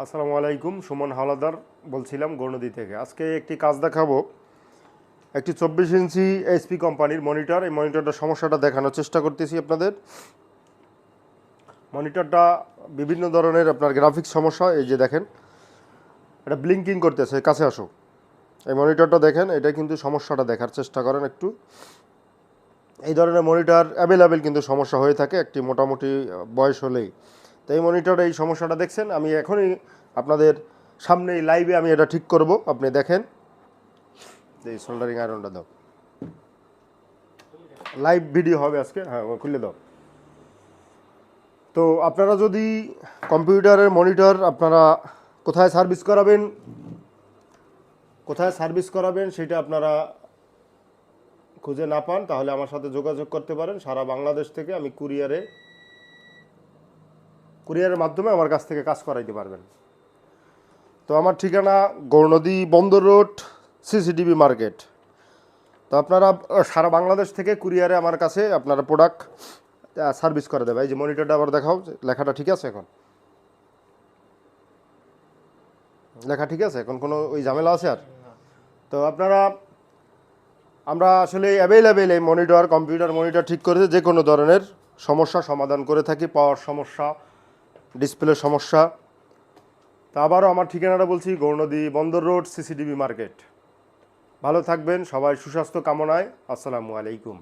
আসসালামু আলাইকুম, সুমন হাওলাদার বলছিলাম গৌরনদী থেকে। আজকে একটি কাজ দেখাবো। একটি 24 ইঞ্চি এইচপি কোম্পানির মনিটর। এই মনিটরটার সমস্যাটা দেখানোর চেষ্টা করতেছি আপনাদের। মনিটরটা বিভিন্ন ধরনের আপনার গ্রাফিক্স সমস্যা। এই যে দেখেন, এটা ব্লিঙ্কিং করতেছে, কাছে আসো। এই মনিটরটা দেখেন, এটা কিন্তু সমস্যাটা দেখার চেষ্টা করেন একটু। এই ধরনের মনিটর অ্যাভেলেবেল কিন্তু সমস্যা হয়ে থাকে একটি মোটামুটি বয়স হলেই। তো এই মনিটর এই সমস্যাটা দেখছেন, আমি এখনই আপনাদের সামনে লাইভে আমি এটা ঠিক করব। আপনি দেখেন, এই সোল্ডারিং আয়রনটা দাও, লাইভ ভিডিও হবে আজকে। হ্যাঁ, খুলে দাও। তো আপনারা যদি কম্পিউটারের মনিটর আপনারা কোথায় সার্ভিস করাবেন সেটা আপনারা খুঁজে না পান, তাহলে আমার সাথে যোগাযোগ করতে পারেন। সারা বাংলাদেশ থেকে আমি কুরিয়ারের মাধ্যমে আমার কাছ থেকে কাজ করাইতে পারবেন। তো আমার ঠিকানা গৌরনদী বন্দর রোড, সিসিটিভি মার্কেট। তো আপনারা সারা বাংলাদেশ থেকে কুরিয়ারে আমার কাছে আপনারা প্রোডাক্ট সার্ভিস করে দেবে। এই যে মনিটরটা আবার দেখাও, লেখাটা ঠিক আছে? এখন লেখা ঠিক আছে? এখন কোনো ওই ঝামেলা আছে আর? তো আমরা আসলে অ্যাভেলেবেল এই কম্পিউটার মনিটর ঠিক করে যে কোনো ধরনের সমস্যা সমাধান করে থাকি। পাওয়ার সমস্যা, ডিসপ্লে সমস্যা। তা আবারও আমার ঠিকানাটা বলছি, গৌরনদী বন্দর রোড, সিসিটিভি মার্কেট। ভালো থাকবেন সবাই, সুস্বাস্থ্য কামনায়। আসসালামু আলাইকুম।